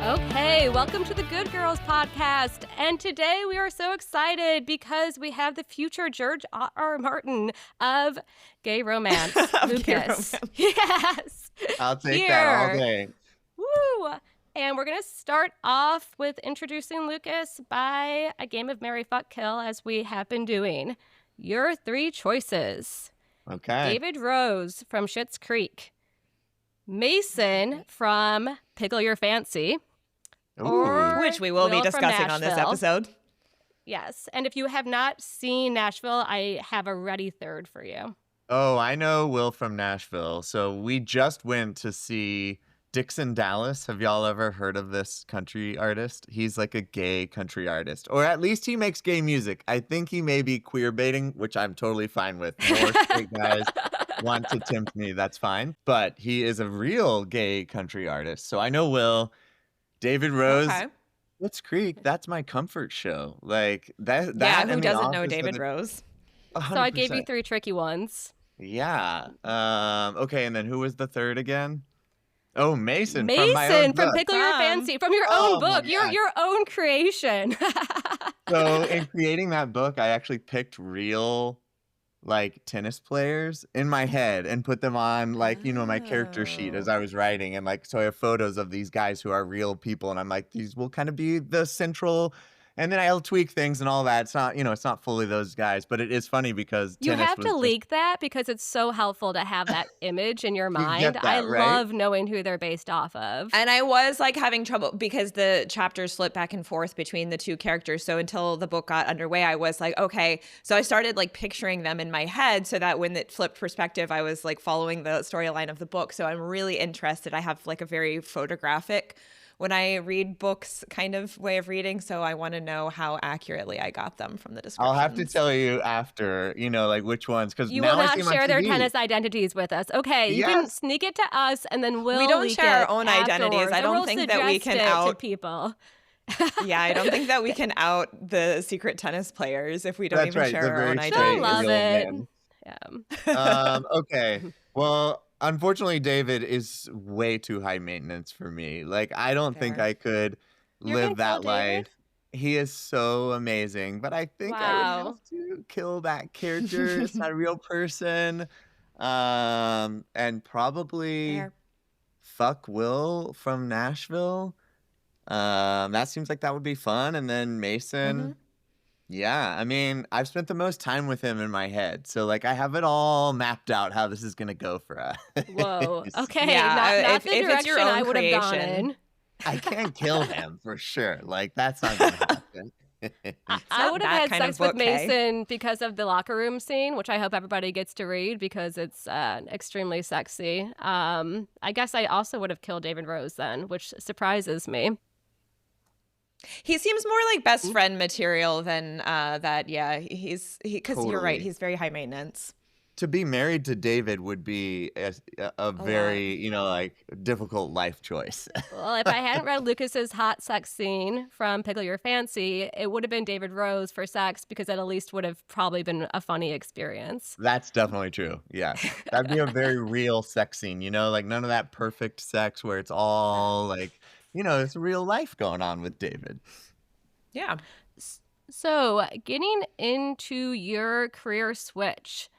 Okay, welcome to the Good Girls podcast. And today we are so excited because we have the future George R. Martin of gay romance, Lucas. Yes. I'll take that all day. Woo! And we're going to start off with introducing Lucas by a game of Marry, Fuck, Kill, as we have been doing. Your three choices. Okay. David Rose from Schitt's Creek. Mason from Pickle Your Fancy. Which we will be discussing on this episode. Yes. And if you have not seen Nashville, I have a ready third for you. Oh, I know Will from Nashville. So we just went to see Dixon Dallas. Have y'all ever heard of this country artist? He's like a gay country artist, or at least he makes gay music. I think he may be queer baiting, which I'm totally fine with. More straight guys want to tempt me, that's fine. But he is a real gay country artist. So I know Will. David Rose, Schitt's Creek, that's my comfort show. Like that. Yeah, who doesn't know David Rose? 100%. So I gave you three tricky ones. Yeah. Okay, and then who was the third again? Oh, Mason. Mason from Pickle Your Fancy, from your own book, your own creation. So in creating that book, I actually picked real like tennis players in my head and put them on like, you know, my character sheet as I was writing. And like, so I have photos of these guys who are real people. And I'm like, these will kind of be the central. And then I'll tweak things and all that. It's not, you know, it's not fully those guys, but it is funny because you have to leak that because it's so helpful to have that image in your mind. I love knowing who they're based off of. And I was like having trouble because the chapters flip back and forth between the two characters. So until the book got underway, I was like, okay. So I started like picturing them in my head so that when it flipped perspective, I was like following the storyline of the book. So I'm really interested. I have like a very photographic when I read books kind of way of reading, so I want to know how accurately I got them from the descriptions. I'll have to tell you after, you know, like which ones, because you will not share their tennis identities with us. Okay, you can sneak it to us, and then we don't share our own afterwards. identities. I don't think that we can out people. Yeah, I don't think that we can out the secret tennis players if we don't even share our own identities. I love it. Yeah. Okay. Well. Unfortunately, David is way too high maintenance for me. Like, I don't think I could live that life. He is so amazing, but I think I would have to kill that character. It's not a real person. And probably fuck Will from Nashville. That seems like that would be fun. And then Mason. Yeah, I mean, I've spent the most time with him in my head. So, like, I have it all mapped out how this is going to go for us. Whoa. Okay. Yeah, not the direction I would have gone in. I can't kill him for sure. Like, that's not going to happen. I would have had sex with Mason because of the locker room scene, which I hope everybody gets to read because it's extremely sexy. I guess I also would have killed David Rose then, which surprises me. He seems more like best friend material than that. Yeah, because you're right. He's very high maintenance. To be married to David would be a very, you know, like difficult life choice. Well, if I hadn't read Lucas's hot sex scene from Pickle Your Fancy, it would have been David Rose for sex because it at least would have probably been a funny experience. That's definitely true. Yeah. That'd be a very real sex scene, you know, like none of that perfect sex where it's all like, you know, it's real life going on with David. Yeah. So getting into your career switch,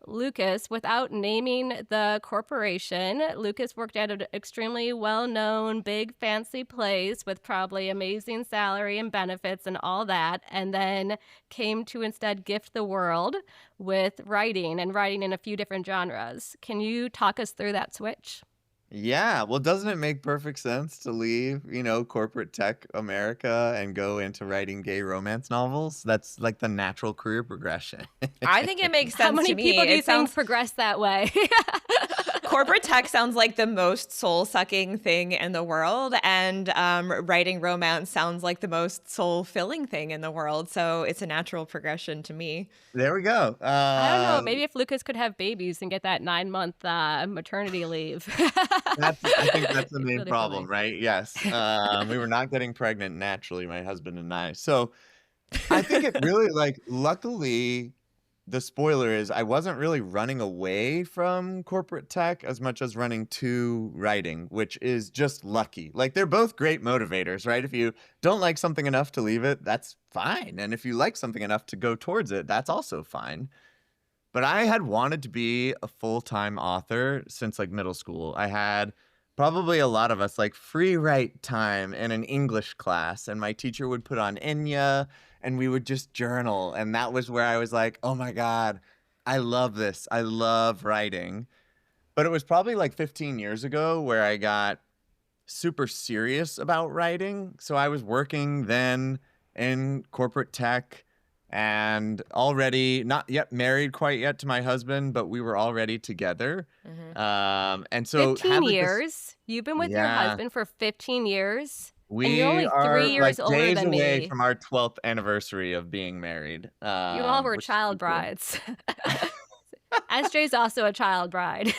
Lucas, without naming the corporation, Lucas worked at an extremely well-known, big, fancy place with probably amazing salary and benefits and all that, and then came to instead gift the world with writing and writing in a few different genres. Can you talk us through that switch? Yeah, well, doesn't it make perfect sense to leave, you know, corporate tech America and go into writing gay romance novels? That's like the natural career progression. I think it makes sense to me. How many people do you think progress that way? Corporate tech sounds like the most soul-sucking thing in the world, and writing romance sounds like the most soul-filling thing in the world. So it's a natural progression to me. There we go. I don't know. Maybe if Lucas could have babies and get that 9-month maternity leave. I think that's the main problem, right? Yes. We were not getting pregnant naturally, my husband and I. So I think it really, like, luckily, the spoiler is I wasn't really running away from corporate tech as much as running to writing, which is just lucky. Like they're both great motivators, right? If you don't like something enough to leave it, that's fine. And if you like something enough to go towards it, that's also fine. But I had wanted to be a full-time author since like middle school. I had probably a lot of us like free write time in an English class, and my teacher would put on Enya and we would just journal. And that was where I was like, oh my God, I love this. I love writing. But it was probably like 15 years ago where I got super serious about writing. So I was working then in corporate tech and already not yet married quite yet to my husband, but we were already together. And so 15 years. You've been with your husband for 15 years. We and you're only 3 years like older days than away me. from our 12th anniversary of being married. You all were child brides. SJ's also a child bride.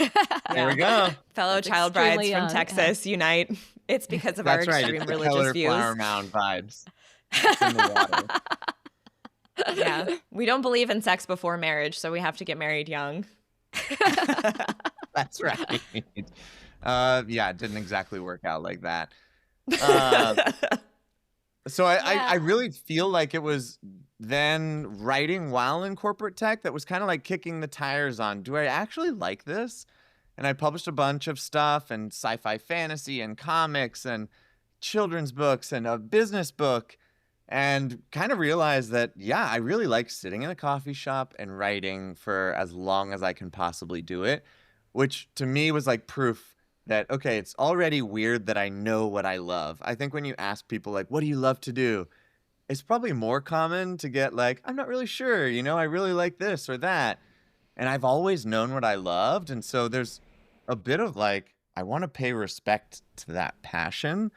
There we go. Fellow That's child brides extremely from young. Texas unite. It's because of our That's right. extreme It's the religious Keller views. Flower Mound vibes. It's in the water. Yeah. We don't believe in sex before marriage, so we have to get married young. That's right. Yeah, it didn't exactly work out like that. So I really feel like it was then writing while in corporate tech that was kind of like kicking the tires on, do I actually like this? And I published a bunch of stuff and sci-fi fantasy and comics and children's books and a business book, and kind of realized that, yeah, I really like sitting in a coffee shop and writing for as long as I can possibly do it, which to me was like proof that, okay, it's already weird that I know what I love. I think when you ask people, like, what do you love to do? It's probably more common to get like, I'm not really sure, you know, I really like this or that. And I've always known what I loved. And so there's a bit of like, I want to pay respect to that passion.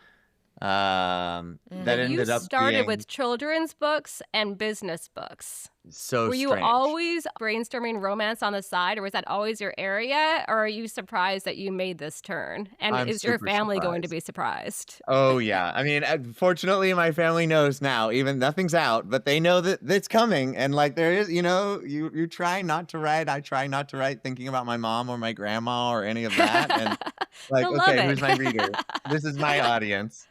That ended up You started being with children's books and business books. so Were you strange. always brainstorming romance on the side, or was that always your area? Or are you surprised that you made this turn? And I'm is your super family going to surprised. be surprised? Oh yeah. I mean, fortunately my family knows now, even nothing's out, but they know that it's coming. And like there is, you know, you try not to write. I try not to write thinking about my mom or my grandma or any of that. And like, They'll love okay, it. who's my reader? This is my audience.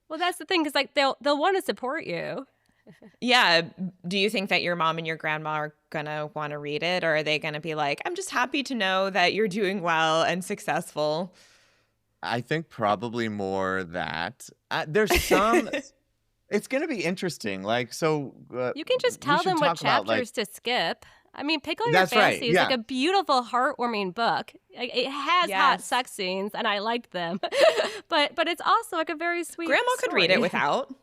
Well, that's the thing, because like they'll want to support you. Yeah. Do you think that your mom and your grandma are going to want to read it? Or are they going to be like, I'm just happy to know that you're doing well and successful? I think probably more that there's some, it's going to be interesting. Like, so You can just we tell should them what talk about, like, chapters to skip. I mean, Pickle Your That's right, Fancy is like yeah. a beautiful, heartwarming book. Like, it has hot Yes. sex scenes, and I liked them. but it's also like a very sweet Grandma could read it story. without.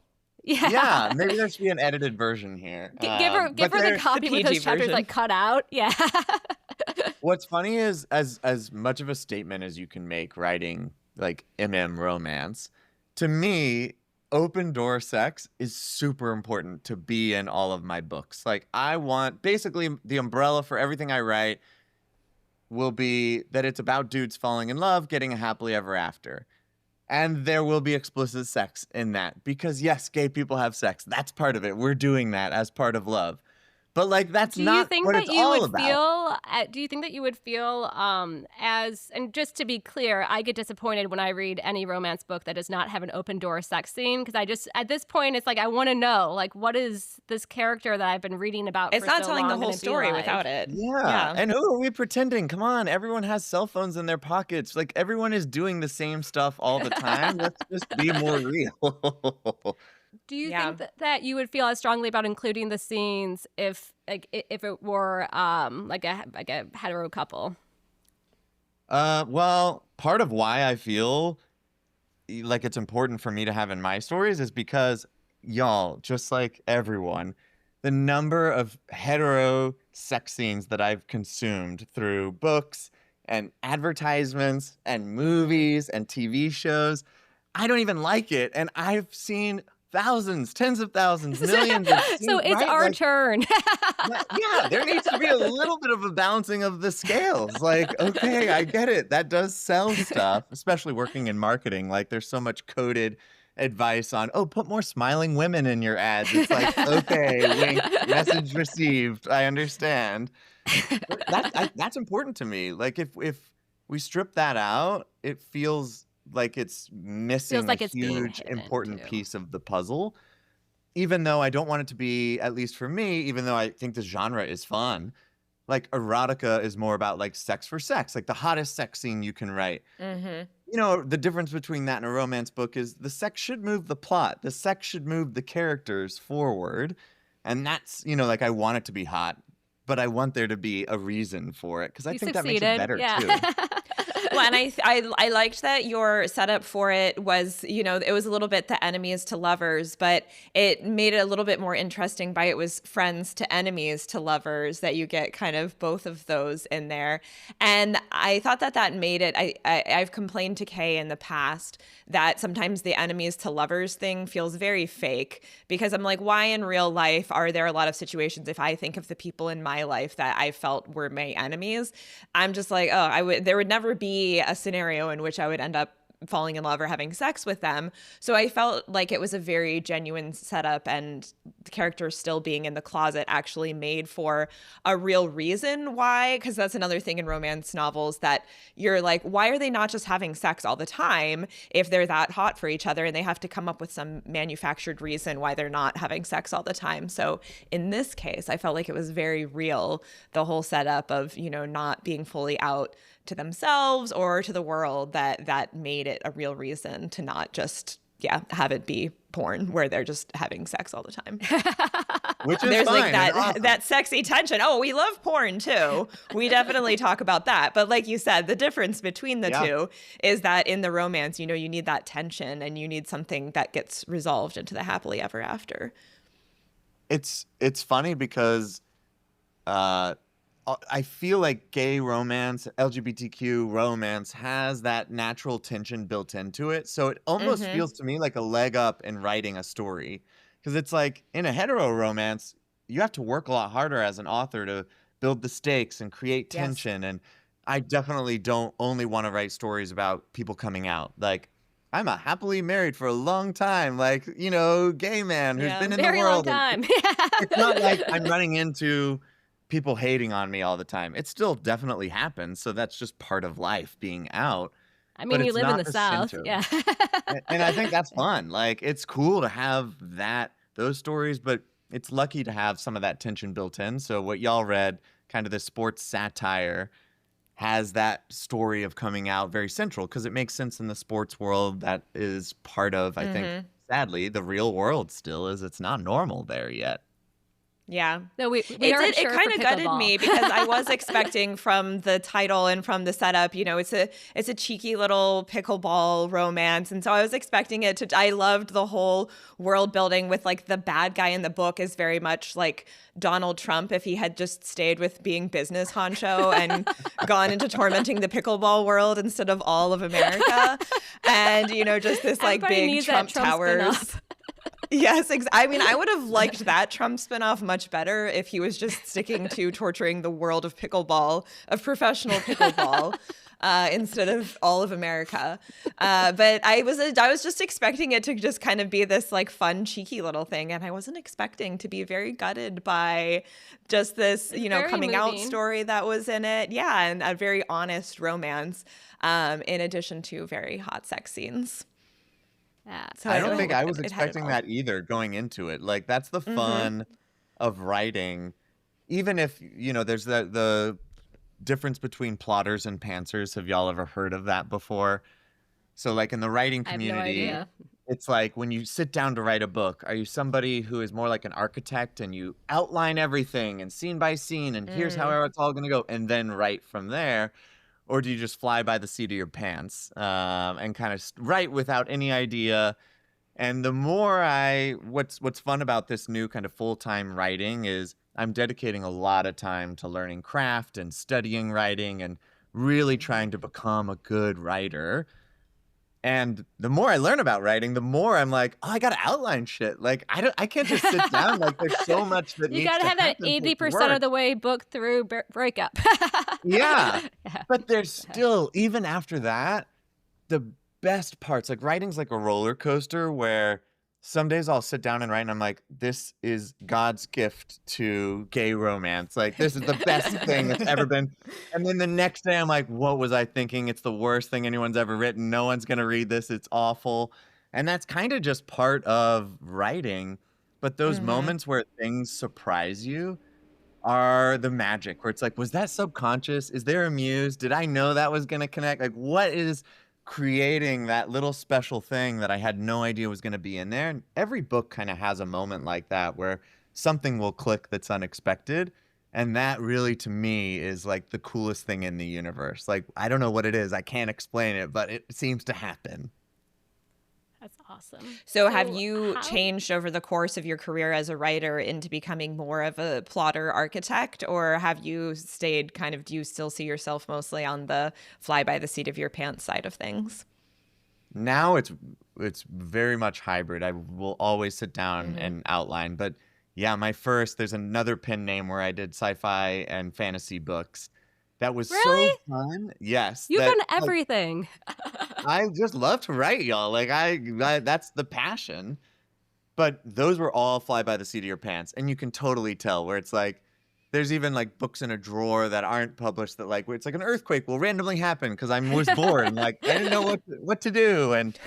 yeah, maybe there should be an edited version here. Give her But the there- copy with PG those chapters version. like cut out. Yeah. What's funny is as much of a statement as you can make writing like romance, to me, open door sex is super important to be in all of my books. Like I want basically the umbrella for everything I write will be that it's about dudes falling in love, getting a happily ever after. And there will be explicit sex in that because yes, gay people have sex. That's part of it. We're doing that as part of love. But like that's Do you not think what that it's you all would about. do you think that you would feel as, and just to be clear, I get disappointed when I read any romance book that does not have an open door sex scene, because I just, at this point, it's like I want to know, like, what is this character that I've been reading about It's for not so telling the long whole gonna be story like? without it. Yeah. And who are we pretending? Come on, everyone has cell phones in their pockets. Like everyone is doing the same stuff all the time. Let's just be more real. Do you Yeah. think that you would feel as strongly about including the scenes if it were like a hetero couple? Well, part of why I feel like it's important for me to have in my stories is because y'all, just like everyone, the number of hetero sex scenes that I've consumed through books and advertisements and movies and TV shows, I don't even like it. And I've seen thousands, tens of thousands, millions of scenes, So it's right? our Like, turn. yeah, there needs to be a little bit of a balancing of the scales. Like, okay, I get it. That does sell stuff, especially working in marketing. Like, there's so much coded advice on, oh, put more smiling women in your ads. It's like, okay, wink, message received. I understand. But that's important to me. Like if we strip that out, it feels like it's missing like a it's being huge hidden, important too. piece of the puzzle. Even though I don't want it to be, at least for me, even though I think this genre is fun, like erotica is more about like sex for sex, like the hottest sex scene you can write. Mm-hmm. You know, the difference between that and a romance book is the sex should move the plot. The sex should move the characters forward. And that's, you know, like I want it to be hot, but I want there to be a reason for it because I think that makes it better too. Well, and I liked that your setup for it was, you know, it was a little bit the enemies to lovers, but it made it a little bit more interesting by it was friends to enemies to lovers, that you get kind of both of those in there. And I thought that made it, I've complained to Kay in the past that sometimes the enemies to lovers thing feels very fake, because I'm like, why in real life are there a lot of situations, if I think of the people in my life that I felt were my enemies, I'm just like, oh, there would never be a scenario in which I would end up falling in love or having sex with them. So I felt like it was a very genuine setup, and the characters still being in the closet actually made for a real reason why, because that's another thing in romance novels that you're like, why are they not just having sex all the time if they're that hot for each other, and they have to come up with some manufactured reason why they're not having sex all the time. So in this case, I felt like it was very real, the whole setup of, you know, not being fully out to themselves or to the world, that made it a real reason to not just have it be porn where they're just having sex all the time. Which is there's fine, like that awesome. that sexy tension. Oh, we love porn too. We definitely talk about that. But like you said, the difference between the two is that in the romance, you know, you need that tension and you need something that gets resolved into the happily ever after. It's funny because I feel like gay romance, LGBTQ romance has that natural tension built into it. So it almost feels to me like a leg up in writing a story. Because it's like in a hetero romance, you have to work a lot harder as an author to build the stakes and create tension. Yes. And I definitely don't only want to write stories about people coming out. Like, I'm a happily married for a long time, like, you know, gay man who's been in the world. Very long time. It's not like I'm running into people hating on me all the time. It still definitely happens. So that's just part of life, being out. I mean, you live in the South. center. Yeah. And I think that's fun. Like, it's cool to have those stories, but it's lucky to have some of that tension built in. So what y'all read, kind of the sports satire, has that story of coming out very central because it makes sense in the sports world. That is part of, I think, sadly, the real world still is. It's not normal there yet. Yeah. No, it kind of gutted me because I was expecting from the title and from the setup, you know, it's a cheeky little pickleball romance. And so I was expecting I loved the whole world building with like the bad guy in the book is very much like Donald Trump if he had just stayed with being business honcho and gone into tormenting the pickleball world instead of all of America. And, you know, just this like big Trump towers. Yes, I mean, I would have liked that Trump spinoff much better if he was just sticking to torturing the world of pickleball, of professional pickleball, instead of all of America. But I was just expecting it to just kind of be this like fun, cheeky little thing, and I wasn't expecting to be very gutted by just this, you know, coming out story that was in it. Yeah, and a very honest romance, in addition to very hot sex scenes. Yeah. So I don't think I was expecting that either going into it. Like, that's the fun of writing. Even if, you know, there's the difference between plotters and pantsers. Have y'all ever heard of that before? So like in the writing community, it's like when you sit down to write a book, are you somebody who is more like an architect and you outline everything and scene by scene and here's how it's all going to go and then write from there? Or do you just fly by the seat of your pants and kind of write without any idea? And the more what's fun about this new kind of full-time writing is I'm dedicating a lot of time to learning craft and studying writing and really trying to become a good writer. And the more I learn about writing, the more I'm like, oh, I got to outline shit. Like, I can't just sit down. Like, there's so much that you got to have that 80% of the way book through breakup. Yeah. But there's still, even after that, the best parts. Like writing's like a roller coaster where some days I'll sit down and write and I'm like, this is God's gift to gay romance. Like, this is the best thing that's ever been. And then the next day I'm like, what was I thinking? It's the worst thing anyone's ever written. No one's going to read this. It's awful. And that's kind of just part of writing. But those moments where things surprise you are the magic, where it's like, was that subconscious? Is there a muse? Did I know that was going to connect? Like, what is creating that little special thing that I had no idea was going to be in there? And every book kind of has a moment like that where something will click that's unexpected. And that really, to me, is like the coolest thing in the universe. Like, I don't know what it is. I can't explain it, but it seems to happen. That's awesome. So have you changed over the course of your career as a writer into becoming more of a plotter architect, or have you stayed kind of, do you still see yourself mostly on the fly by the seat of your pants side of things? Now it's very much hybrid. I will always sit down and outline. But yeah, there's another pen name where I did sci-fi and fantasy books. That was so fun. Yes. You've done everything. I just love to write, y'all. Like I that's the passion. But those were all fly by the seat of your pants. And you can totally tell where it's like, there's even like books in a drawer that aren't published that like, where it's like an earthquake will randomly happen because I was bored. Like I didn't know what to do. And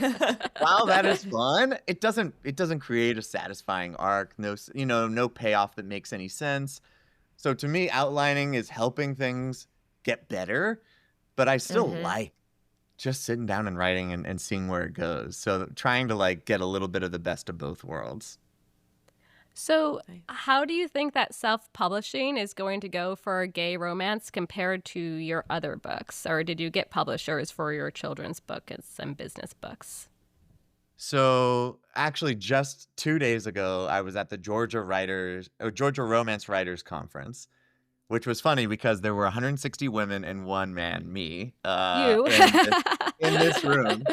while that is fun, it doesn't create a satisfying arc. No payoff that makes any sense. So to me, outlining is helping things get better, but I still like just sitting down and writing and seeing where it goes. So trying to like get a little bit of the best of both worlds. So how do you think that self-publishing is going to go for gay romance compared to your other books? Or did you get publishers for your children's book and some business books? So actually just 2 days ago, I was at the Georgia Romance Writers Conference, which was funny because there were 160 women and one man, me, You. in this room.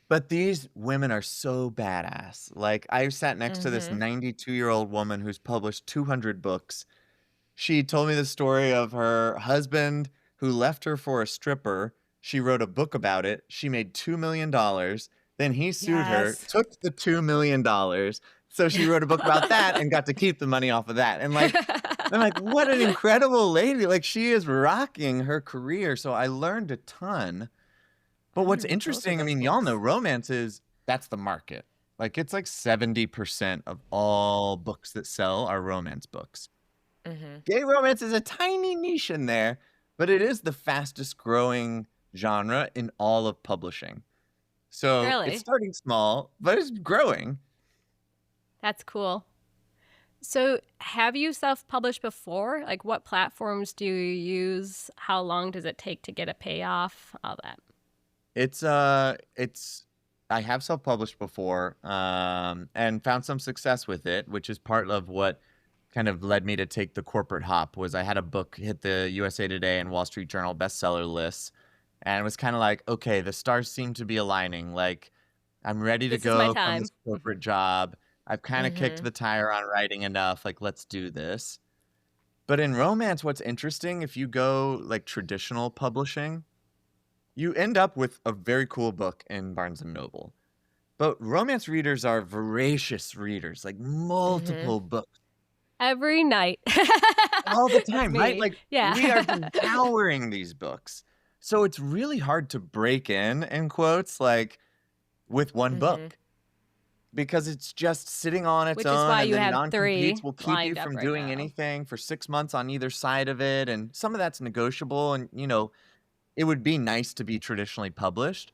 But these women are so badass. Like I sat next to this 92-year-old woman who's published 200 books. She told me the story of her husband who left her for a stripper. She wrote a book about it. She made $2 million. Then he sued her, took the $2 million. So she wrote a book about that and got to keep the money off of that. And like, I'm like, what an incredible lady. Like she is rocking her career. So I learned a ton. But what's interesting, I mean, y'all know romance that's the market. Like it's like 70% of all books that sell are romance books. Gay romance is a tiny niche in there, but it is the fastest growing genre in all of publishing. So it's starting small, but it's growing. That's cool. So have you self-published before? Like what platforms do you use? How long does it take to get a payoff? All that. I have self-published before, and found some success with it, which is part of what kind of led me to take the corporate hop. Was I had a book hit the USA Today and Wall Street Journal bestseller lists, and it was kind of like, okay, the stars seem to be aligning. Like I'm ready to go from this corporate job. I've kind of kicked the tire on writing enough. Like let's do this. But in romance, what's interesting, if you go like traditional publishing, you end up with a very cool book in Barnes & Noble. But romance readers are voracious readers, like multiple books. Every night. All the time, right? Like we are devouring these books. So it's really hard to break in quotes, like with one book. Because it's just sitting on its own. Which is why and you then have three non-competes will keep you from doing anything for 6 months on either side of it. And some of that's negotiable. And, it would be nice to be traditionally published.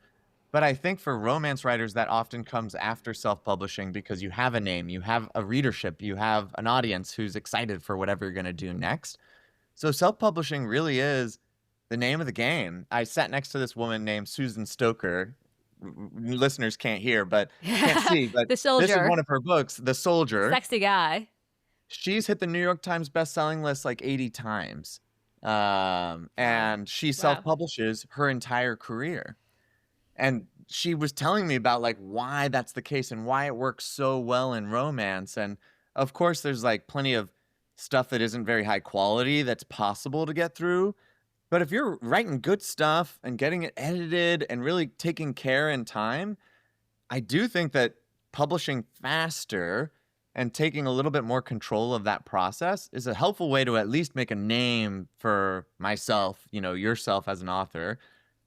But I think for romance writers, that often comes after self-publishing because you have a name, you have a readership, you have an audience who's excited for whatever you're going to do next. So self-publishing really is the name of the game. I sat next to this woman named Susan Stoker. Listeners can't hear, but can't see. But The Soldier. This is one of her books, The Soldier. Sexy guy. She's hit the New York Times bestselling list like 80 times. And she self-publishes her entire career. And she was telling me about like why that's the case and why it works so well in romance. And of course, there's like plenty of stuff that isn't very high quality that's possible to get through. But if you're writing good stuff and getting it edited and really taking care and time, I do think that publishing faster and taking a little bit more control of that process is a helpful way to at least make a name for myself, yourself as an author.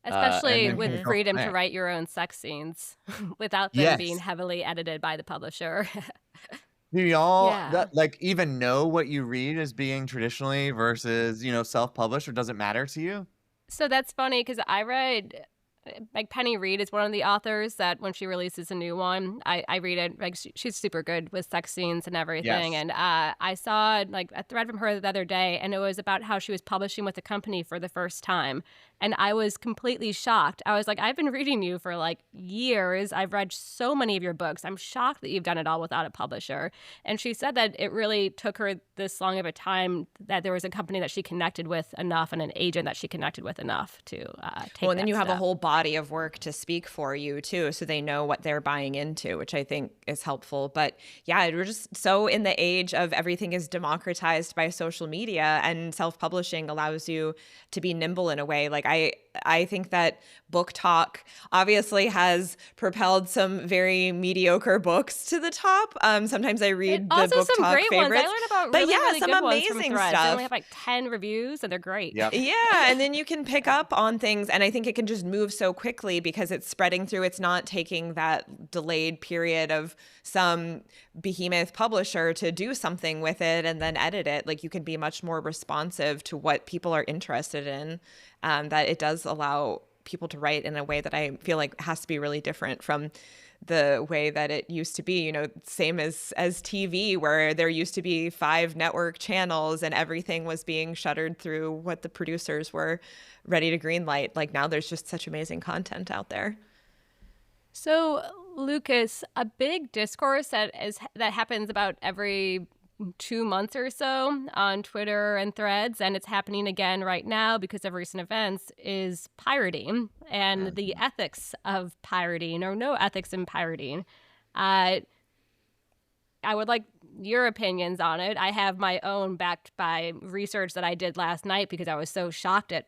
And Especially then kind with of go from freedom to there. write your own sex scenes without them being Yes. heavily edited by the publisher. Do y'all Yeah. even know what you read as being traditionally versus, self-published, or does it matter to you? So that's funny because I read, like, Penny Reed is one of the authors that when she releases a new one, I read it. Like, she's super good with sex scenes and everything. Yes. And I saw like a thread from her the other day, and it was about how she was publishing with a company for the first time. And I was completely shocked. I was like, I've been reading you for like years. I've read so many of your books. I'm shocked that you've done it all without a publisher. And she said that it really took her this long of a time that there was a company that she connected with enough and an agent that she connected with enough to take Well, and then that you have a step. whole body of work to speak for you too, so they know what they're buying into, which I think is helpful. But yeah, we're just so in the age of everything is democratized by social media, and self-publishing allows you to be nimble in a way. Like I think that Book Talk obviously has propelled some very mediocre books to the top. Sometimes I read the Also Book some Talk great favorites, ones. I learned about but really, yeah, really some good ones from amazing threads. They stuff. only have like 10 reviews and they're great. Yep. Yeah, and then you can pick up on things, and I think it can just move so quickly because it's spreading through. It's not taking that delayed period of some behemoth publisher to do something with it and then edit it. Like, you can be much more responsive to what people are interested in. That it does allow people to write in a way that I feel like has to be really different from the way that it used to be, same as TV, where there used to be 5 network channels and everything was being shuttered through what the producers were ready to greenlight. Like, now there's just such amazing content out there. So, Lucas, a big discourse that happens about every 2 months or so on Twitter and threads, and it's happening again right now because of recent events, is pirating and the ethics of pirating, or no ethics in pirating. I would like your opinions on it. I have my own backed by research that I did last night because I was so shocked at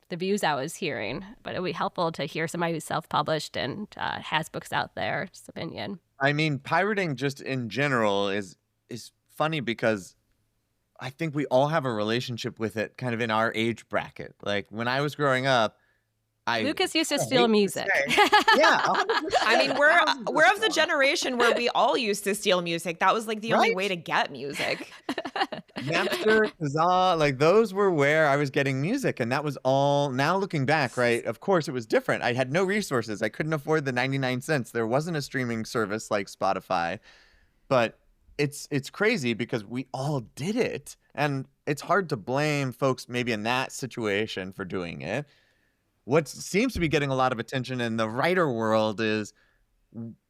the views I was hearing. But it would be helpful to hear somebody who's self-published and has books out there, just opinion. I mean, pirating just in general is funny because I think we all have a relationship with it kind of in our age bracket. Like, when I was growing up, Lucas used to I steal hate to music. say- Yeah, 100%. I mean, we're of the 1000%. generation where we all used to steal music. That was like the only Right? way to get music. Napster, Kazaa, like those were where I was getting music, and that was all. Now looking back, right? Of course, it was different. I had no resources. I couldn't afford the 99 cents. There wasn't a streaming service like Spotify, but it's crazy because we all did it, and it's hard to blame folks maybe in that situation for doing it. What seems to be getting a lot of attention in the writer world is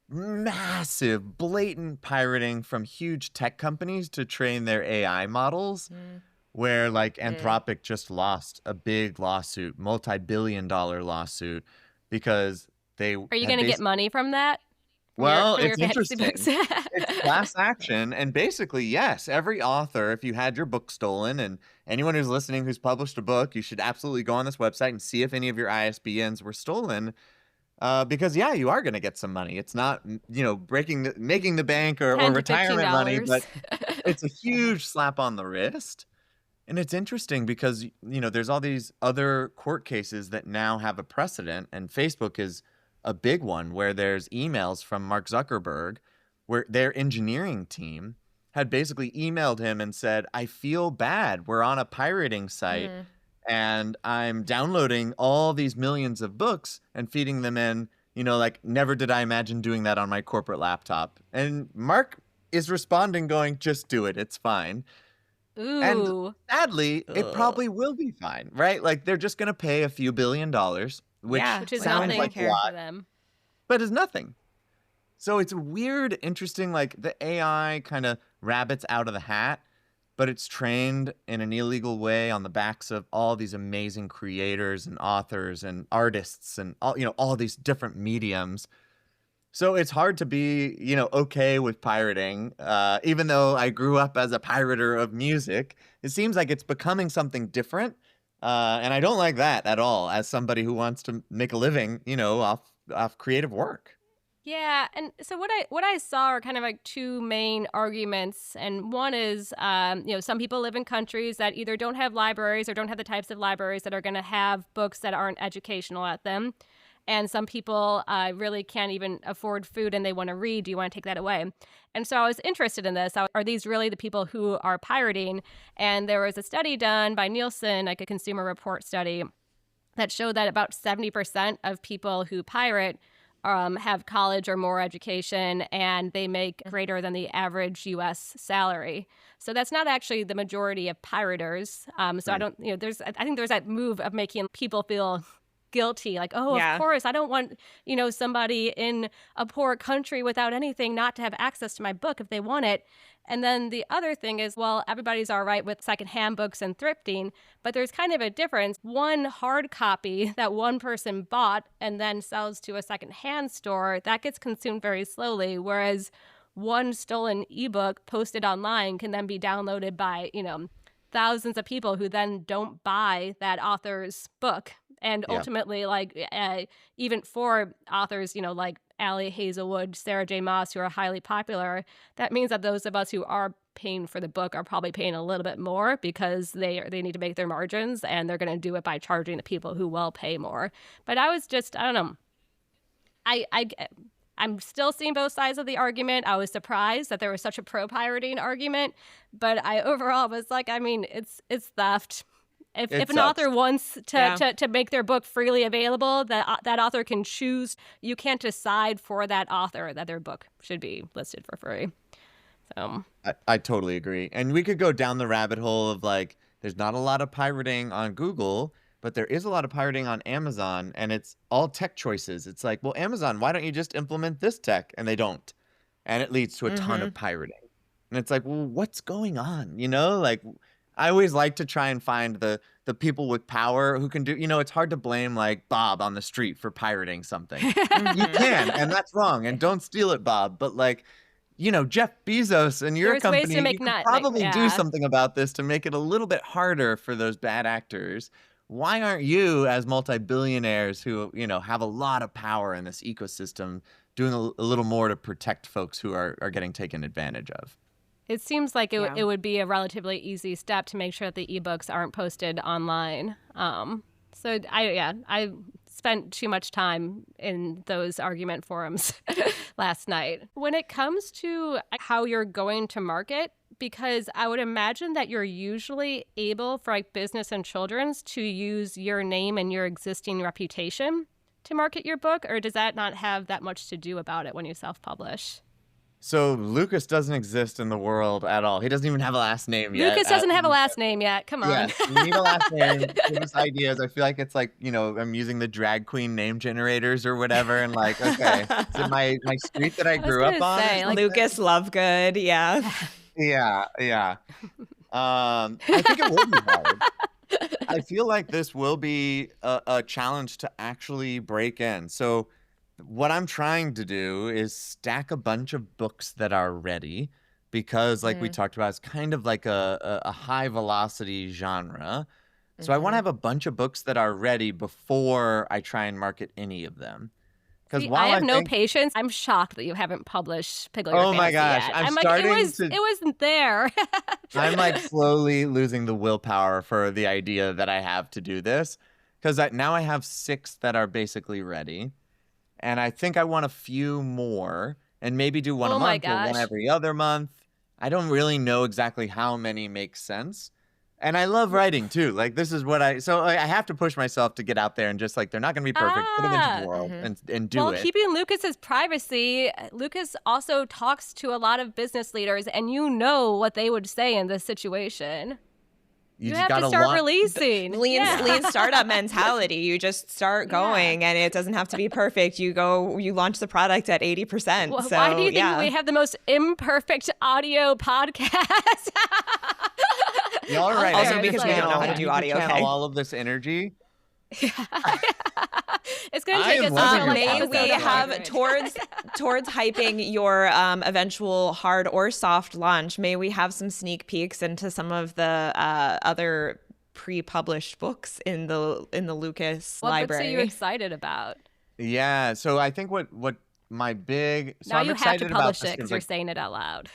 massive, blatant pirating from huge tech companies to train their AI models, where like Anthropic just lost a big lawsuit, multi-billion-dollar lawsuit, because they Are you going to get money from that? Well, From it's your fantasy interesting. books? It's class action, and basically, yes, every author, if you had your book stolen, and anyone who's listening who's published a book, you should absolutely go on this website and see if any of your ISBNs were stolen. Because yeah, you are going to get some money. It's not, making the bank or 10 to retirement money, $15. but it's a huge slap on the wrist. And it's interesting because, there's all these other court cases that now have a precedent, and Facebook is a big one, where there's emails from Mark Zuckerberg where their engineering team had basically emailed him and said, I feel bad. We're on a pirating site and I'm downloading all these millions of books and feeding them in, like, never did I imagine doing that on my corporate laptop. And Mark is responding going, just do it. It's fine. Ooh. And sadly, it probably will be fine, right? Like, they're just going to pay a few $1 billion, which Yeah. Which is sounds nothing like a for lot, them. but is nothing. So it's weird, interesting, like the AI kind of rabbits out of the hat, but it's trained in an illegal way on the backs of all these amazing creators and authors and artists and all these different mediums. So it's hard to be, okay with pirating. Even though I grew up as a pirater of music, it seems like it's becoming something different. And I don't like that at all as somebody who wants to make a living, off creative work. Yeah, and so what I saw are kind of like two main arguments, and one is, some people live in countries that either don't have libraries or don't have the types of libraries that are going to have books that aren't educational at them, and some people really can't even afford food and they want to read. Do you want to take that away? And so I was interested in this. Are these really the people who are pirating? And there was a study done by Nielsen, like a Consumer Report study, that showed that about 70% of people who pirate have college or more education, and they make greater than the average U.S. salary. So that's not actually the majority of pirators. So I don't, I think there's that move of making people feel guilty, like, oh, of course, I don't want, somebody in a poor country without anything not to have access to my book if they want it. And then the other thing is, well, everybody's all right with secondhand books and thrifting, but there's kind of a difference. One hard copy that one person bought and then sells to a secondhand store, that gets consumed very slowly, whereas one stolen ebook posted online can then be downloaded by, thousands of people who then don't buy that author's book. And ultimately, even for authors, like Allie Hazelwood, Sarah J. Maas, who are highly popular, that means that those of us who are paying for the book are probably paying a little bit more because they need to make their margins, and they're going to do it by charging the people who will pay more. But I was just, I don't know. I'm still seeing both sides of the argument. I was surprised that there was such a pro-pirating argument, but I overall was like, I mean, it's theft. If an author wants to make their book freely available, that author can choose. You can't decide for that author that their book should be listed for free. So I totally agree. And we could go down the rabbit hole of there's not a lot of pirating on Google, but there is a lot of pirating on Amazon, and it's all tech choices. It's like, well, Amazon, why don't you just implement this tech? And they don't. And it leads to a ton of pirating. And it's like, well, what's going on? I always like to try and find the people with power who can do, it's hard to blame Bob on the street for pirating something. You can, and that's wrong. And don't steal it, Bob. But Jeff Bezos and your company, you could probably do something about this to make it a little bit harder for those bad actors. Why aren't you, as multi-billionaires who, have a lot of power in this ecosystem, doing a little more to protect folks who are getting taken advantage of? It seems like it would be a relatively easy step to make sure that the ebooks aren't posted online. So I spent too much time in those argument forums last night. When it comes to how you're going to market, because I would imagine that you're usually able for business and children's to use your name and your existing reputation to market your book, or does that not have that much to do about it when you self-publish? So Lukas doesn't exist in the world at all. He doesn't even have a last name yet. Lukas doesn't have a last name yet. Come on. Yeah, you need a last name. Give us ideas. I feel like it's I'm using the drag queen name generators or whatever, and okay, is it my street that I grew up on? Say, Lukas Lovegood, yeah. Yeah. I think it will be hard. I feel like this will be a challenge to actually break in. So what I'm trying to do is stack a bunch of books that are ready because, we talked about, it's kind of like a high velocity genre. So I want to have a bunch of books that are ready before I try and market any of them. Because I have no patience. I'm shocked that you haven't published Pickle Your Fancy my gosh. yet. I'm starting it wasn't there. I'm slowly losing the willpower for the idea that I have to do this. Because now I have 6 that are basically ready. And I think I want a few more and maybe do one a month or one every other month. I don't really know exactly how many make sense. And I love writing too. This is what I have to push myself to get out there and just they're not going to be perfect. Put them into the world and do it. Well, keeping Lukas's privacy, Lukas also talks to a lot of business leaders, and what they would say in this situation. You have to start releasing. Lean startup mentality. You just start going, and it doesn't have to be perfect. You launch the product at 80%. Well, why do you think we have the most imperfect audio podcast? Y'all are right. Also because we don't know how to do audio. Channel all of this energy. It's going to take us may we have towards hyping your eventual hard or soft launch, may we have some sneak peeks into some of the other pre-published books in the Lucas What library. books are you excited about? Yeah, so I think what my big Now I'm you have to excited about publish this it because because you're like saying it out loud.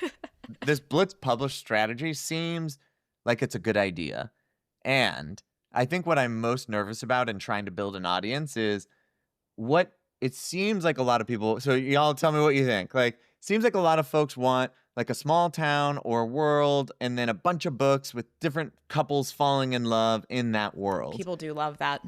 this Blitz publish strategy seems like it's a good idea. And I think what I'm most nervous about in trying to build an audience is what it seems like a lot of people. So y'all tell me what you think. Like, seems like a lot of folks want like a small town or world and then a bunch of books with different couples falling in love in that world. People do love that.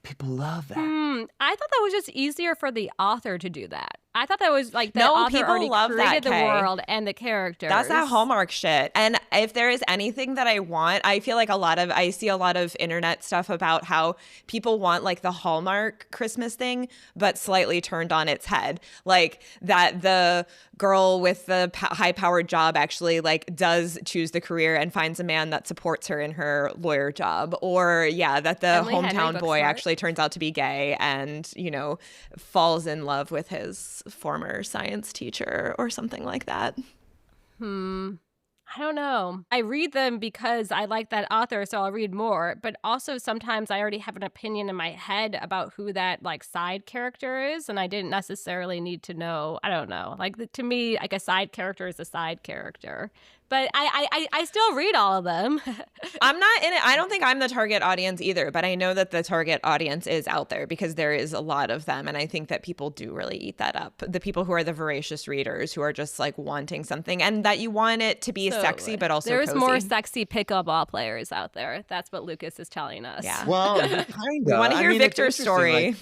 People love that. I thought that was just easier for the author to do that. I thought that was like the No, author people already love that, created the Kay. world and the characters. That's that Hallmark shit. And if there is anything that I want, I feel like I see a lot of internet stuff about how people want like the Hallmark Christmas thing, but slightly turned on its head. Like that the girl with the high-powered job actually like does choose the career and finds a man that supports her in her lawyer job. Or that the Emily Henry, hometown boy Booksmart. actually turns out to be gay and, falls in love with his former science teacher or something like that. I don't know. I read them because I like that author, so I'll read more. But also sometimes I already have an opinion in my head about who that like side character is, and I didn't necessarily need to know. I don't know. Like to me, like a side character is a side character. But I still read all of them. I'm not in it. I don't think I'm the target audience either, but I know that the target audience is out there because there is a lot of them. And I think that people do really eat that up. The people who are the voracious readers who are just like wanting something and that you want it to be sexy, but also there's cozy. more sexy pickleball players out there. That's what Lucas is telling us. Yeah. Well, kind of. We want to hear Victor's story. Like,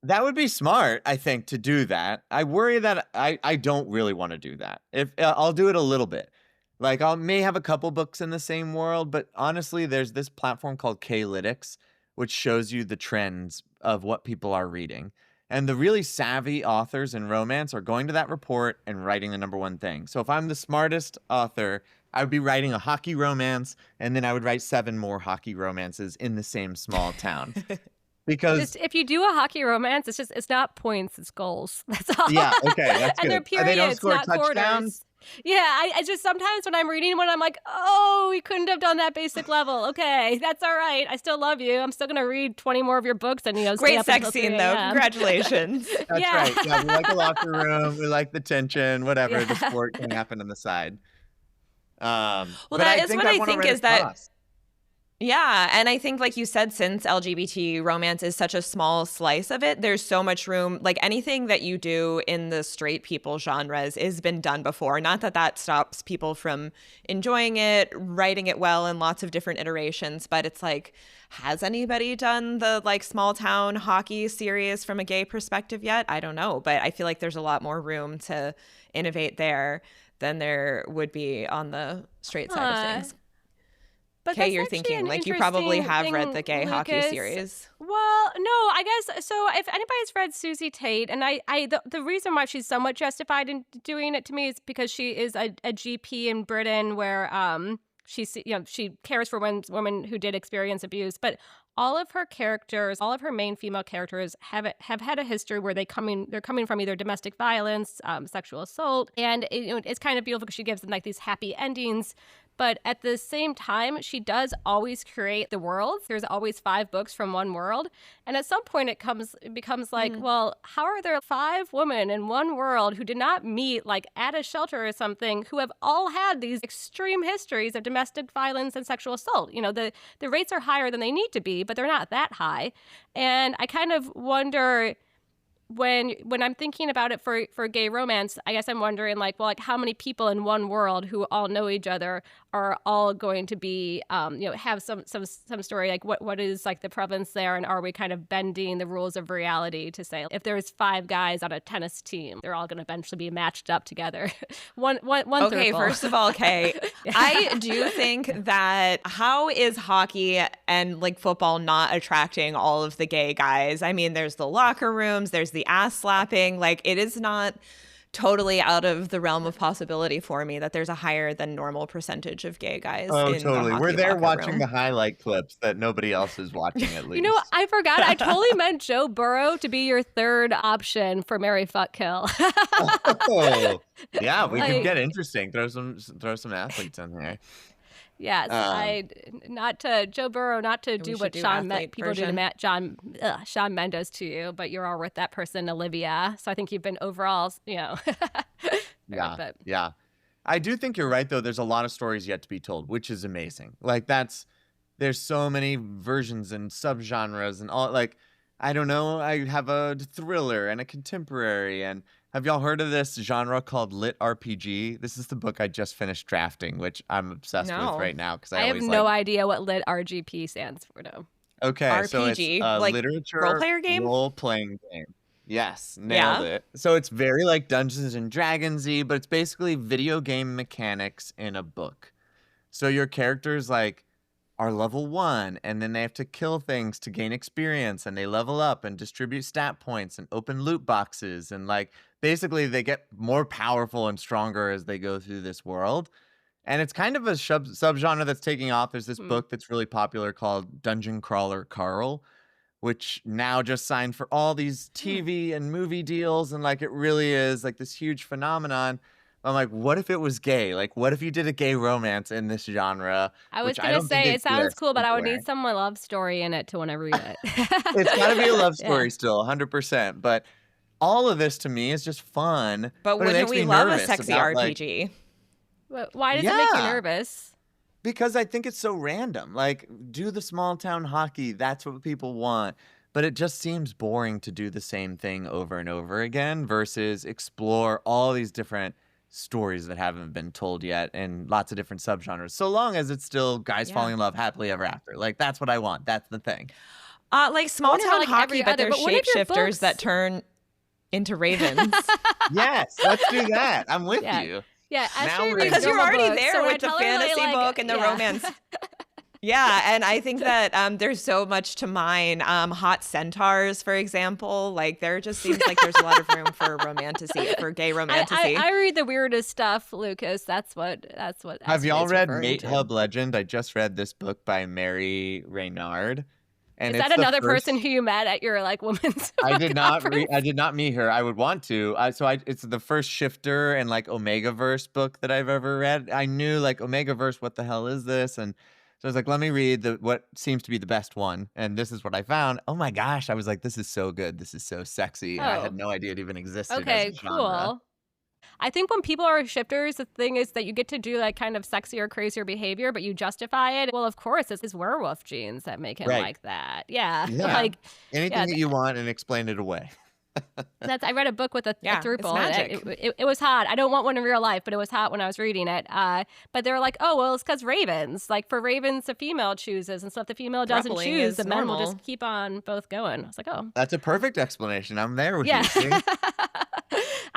that would be smart, I think, to do that. I worry that I don't really want to do that. If I'll do it a little bit. Like I may have a couple books in the same world, but honestly, there's this platform called K-Lytics, which shows you the trends of what people are reading. And the really savvy authors in romance are going to that report and writing the number one thing. So if I'm the smartest author, I would be writing a hockey romance, and then I would write 7 more hockey romances in the same small town. Because just, if you do a hockey romance, it's not points, it's goals. That's all. Yeah, okay, that's and good. they're periods, They don't score not touchdowns? quarters. Yeah, I just sometimes when I'm reading one, I'm like, oh, we couldn't have done that basic level. Okay, that's all right. I still love you. I'm still gonna read 20 more of your books and stay Great up sex until scene 3 though. a.m. Congratulations. That's Yeah. right. Yeah, we like the locker room. We like the tension. Whatever. Yeah. The sport can happen on the side. Well, but that I is think what I wanna think write is that across. Yeah, and I think like you said, since LGBT romance is such a small slice of it, there's so much room. Like anything that you do in the straight people genres has been done before. Not that that stops people from enjoying it, writing it well in lots of different iterations, but it's like, has anybody done the like small town hockey series from a gay perspective yet? I don't know, but I feel like there's a lot more room to innovate there than there would be on the straight side of things. But Okay, that's you're actually thinking an like you probably interesting have read thing, the gay hockey Lucas. series. Well, no, I guess so. If anybody's read Susie Tate, and the reason why she's somewhat justified in doing it to me is because she is a GP in Britain where she cares for women who did experience abuse, but all of her characters, all of her main female characters have had a history where they're coming from either domestic violence, sexual assault, and it's kind of beautiful because she gives them like these happy endings. But at the same time, she does always create the world. There's always 5 books from one world. And at some point it becomes like, well, how are there 5 women in one world who did not meet like at a shelter or something who have all had these extreme histories of domestic violence and sexual assault? The rates are higher than they need to be, but they're not that high. And I kind of wonder when I'm thinking about it for gay romance, I guess I'm wondering like how many people in one world who all know each other are all going to be have some story, like what is like the prevalence there, and are we kind of bending the rules of reality to say if there's 5 guys on a tennis team, they're all going to eventually be matched up together. one Okay, throuple. first of all, Kay, I do think that how is hockey and like football not attracting all of the gay guys? I mean, there's the locker rooms, there's the ass slapping. Like it is not totally out of the realm of possibility for me that there's a higher than normal percentage of gay guys. Oh, in totally. The We're hockey there locker watching room. the highlight clips that nobody else is watching at least. I forgot. I totally meant Joe Burrow to be your 3rd option for Marry, Fuck, Kill. Oh, yeah, we Like- could get interesting. Throw some athletes in there. Yes, Um, not to Joe Burrow, not to We do should what do Shawn athlete people do to version. Shawn Mendes to you, but you're all with that person, Olivia. So I think you've been overall, fair, yeah, but yeah. I do think you're right though. There's a lot of stories yet to be told, which is amazing. Like there's so many versions and subgenres and all. Like, I don't know. I have a thriller and a contemporary. And have y'all heard of this genre called lit RPG? This is the book I just finished drafting, which I'm obsessed with No. right now because I I have always no like. idea what lit RGP stands for. No. Okay, so it's RPG, a like role literature player game? role-playing game. Yes, nailed Yeah. it. So it's very like Dungeons and Dragons-y, but it's basically video game mechanics in a book. So your characters like are level 1 and then they have to kill things to gain experience and they level up and distribute stat points and open loot boxes and like basically they get more powerful and stronger as they go through this world. And it's kind of a subgenre that's taking off. There's this Hmm. book that's really popular called Dungeon Crawler Carl, which now just signed for all these TV and movie deals. And like, it really is like this huge phenomenon. I'm like, what if it was gay? Like, what if you did a gay romance in this genre, I was which I gonna don't think say it sounds exists cool, but I would anywhere. need some love story in it to want to read it. It's got to be a love Yeah. story still, 100%. But all of this to me is just fun. But it wouldn't makes we me love a nervous sexy about, like, RPG? But why does it make you yeah. nervous? Because I think it's so random. Like, do the small town hockey. That's what people want. But it just seems boring to do the same thing over and over again versus explore all these different stories that haven't been told yet and lots of different subgenres. So long as it's still guys falling in love happily ever after. Like, that's what I want. That's the thing. Like small wonder town like hockey, every but other- they're but what if your shapeshifters that books- turn into ravens. Yes, let's do that. I'm with Yeah. you. Yeah, Now Ashley we're reads Because you're normal already books, there so when I with the tell her, fantasy like, book and the yeah. romance. Yeah, and I think that there's so much to mine. Hot centaurs, for example, like there just seems like there's a lot of room for romantasy, for gay romantasy. I read the weirdest stuff, Lucas. That's what. Have y'all Ashley's read referring Mate to. Hub Legend? I just read this book by Mary Reynard. And Is it's that the another first- person who you met at your like women's? I did not conference? I did not meet her. I would want to. It's the first Shifter and like Omega Verse book that I've ever read. I knew like Omega Verse, what the hell is this? And so I was like, let me read what seems to be the best one. And this is what I found. Oh my gosh. I was like, this is so good. This is so sexy. And I had Oh. no idea it even existed Okay, as a genre. cool. I think when people are shifters, the thing is that you get to do like kind of sexier, crazier behavior, but you justify it. Well, of course, it's his werewolf genes that make him Right. like that. Yeah. Yeah. Like Anything yeah, that you want and explain it away. I read a book with a Yeah, it's throuple. And magic. it was hot. I don't want one in real life, but it was hot when I was reading it. But they were like, oh, well, it's because ravens. Like for ravens, the female chooses. And so if the female doesn't Throupling choose, is the men will normal. just keep on both going. I was like, oh. That's a perfect explanation. I'm there with Yeah. you. See?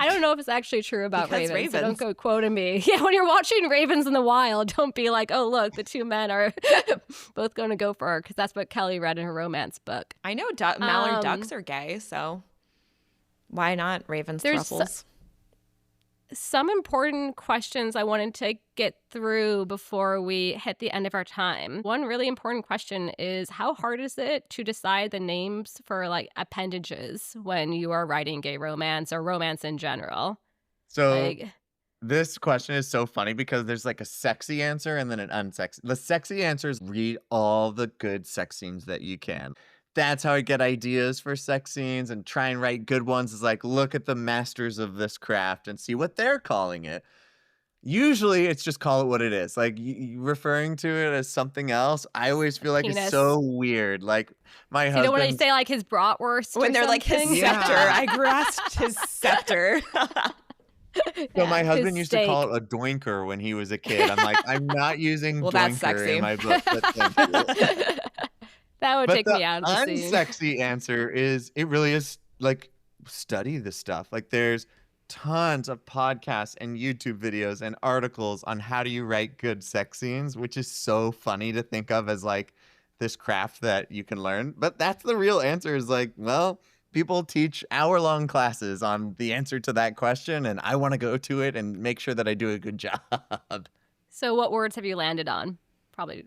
I don't know if it's actually true about Because ravens. So don't ravens. go quoting me. Yeah, when you're watching Ravens in the Wild, don't be like, oh, look, the two men are both going to go for her, because that's what Kelly read in her romance book. I know mallard Um, ducks are gay, so why not ravens There's thruples? Some important questions I wanted to get through before we hit the end of our time. One really important question is, how hard is it to decide the names for like appendages when you are writing gay romance or romance in general? So Like, this question is so funny because there's like a sexy answer and then an unsexy. The sexy answer is read all the good sex scenes that you can. That's how I get ideas for sex scenes and try and write good ones is like, look at the masters of this craft and see what they're calling it. Usually it's just call it what it is. Like referring to it as something else, I always feel like Penis. it's so weird. Like my you know when I husband. say like his bratwurst When or they're like his something? Yeah. scepter, I grasped his scepter. So my Yeah, husband his used to call it a doinker when he was a kid. I'm like, I'm not using Well, that's doinker sexy. in my book, but thank you. steak. That would But take me out of the scene. unsexy answer is it really is like study the stuff. Like there's tons of podcasts and YouTube videos and articles on how do you write good sex scenes, which is so funny to think of as like this craft that you can learn. But that's the real answer is like, well, people teach hour-long classes on the answer to that question, and I want to go to it and make sure that I do a good job. So what words have you landed on? Probably.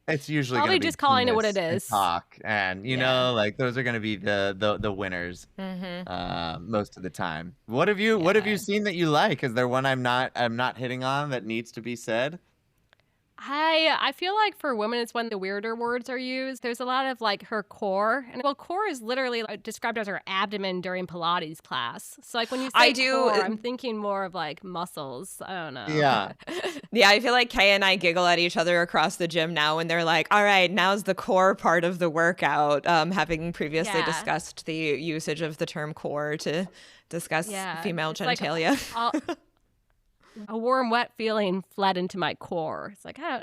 It's usually Probably gonna be just calling it what penis it and is. talk, and you Yeah. know, like those are gonna be the winners most of the time. What have you Yeah. seen that you like? Is there one I'm not hitting on that needs to be said? I feel like for women, it's when the weirder words are used. There's a lot of like her core, and well, core is literally described as her abdomen during Pilates class. So like when you I say do. core, I'm thinking more of like muscles. I don't know. Yeah. Yeah, I feel like Kay and I giggle at each other across the gym now when they're like, all right, now's the core part of the workout, having previously Yeah. discussed the usage of the term core to discuss Yeah, female it's like genitalia. a warm, wet feeling fled into my core. It's like, oh,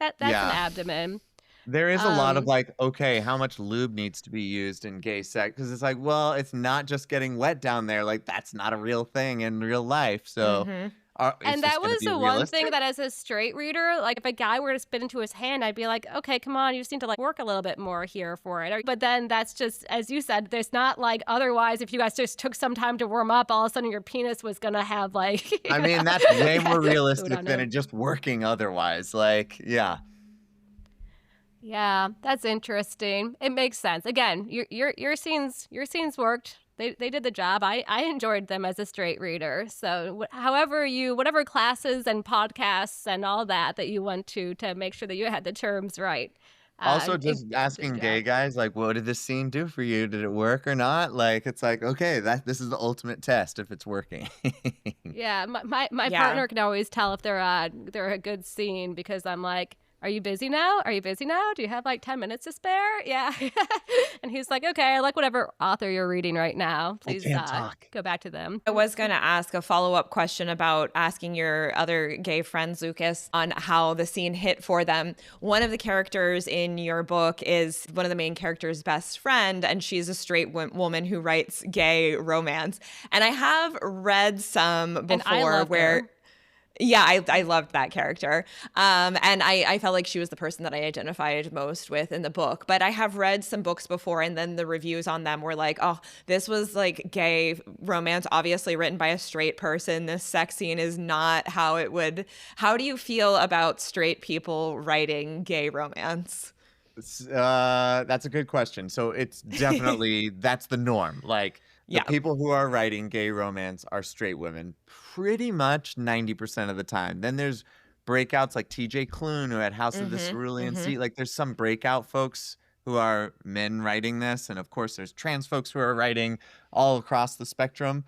that's an Yeah. abdomen. There is a lot of Um, like, okay, how much lube needs to be used in gay sex? Because it's like, well, it's not just getting wet down there. Like, that's not a real thing in real life. So hmm is And this that going to was be the one thing realistic? that as a straight reader, like if a guy were to spit into his hand, I'd be like, okay, come on, you just need to like work a little bit more here for it. But then that's just, as you said, there's not like otherwise, if you guys just took some time to warm up, all of a sudden your penis was going to have like, I mean, that's way more food realistic on than it. it just working otherwise. Like, yeah. Yeah, that's interesting. It makes sense. Again, your scenes worked. They did the job. I enjoyed them as a straight reader. So whatever classes and podcasts and all that you went to make sure that you had the terms right. Also, It just did the asking job. gay guys, like, what did this scene do for you? Did it work or not? Like, it's like, okay, this is the ultimate test if it's working. Yeah, my Yeah. partner can always tell if they're a good scene because I'm like, are you busy now? Are you busy now? Do you have like 10 minutes to spare? Yeah. And he's like, okay, I like whatever author you're reading right now. I Please can't talk. go back to them. I was going to ask a follow-up question about asking your other gay friends, Lucas, on how the scene hit for them. One of the characters in your book is one of the main character's best friend, and she's a straight woman who writes gay romance. And I have read some And I before loved where her. yeah, I loved that character. And I felt like she was the person that I identified most with in the book. But I have read some books before, and then the reviews on them were like, oh, this was like gay romance, obviously written by a straight person. This sex scene is not how it would. How do you feel about straight people writing gay romance? That's a good question. So it's definitely that's the norm. Like the Yeah. people who are writing gay romance are straight women pretty much 90% of the time. Then there's breakouts like TJ Klune who had House of the Mm-hmm. Cerulean Mm-hmm. Sea. Like there's some breakout folks who are men writing this. And of course there's trans folks who are writing all across the spectrum.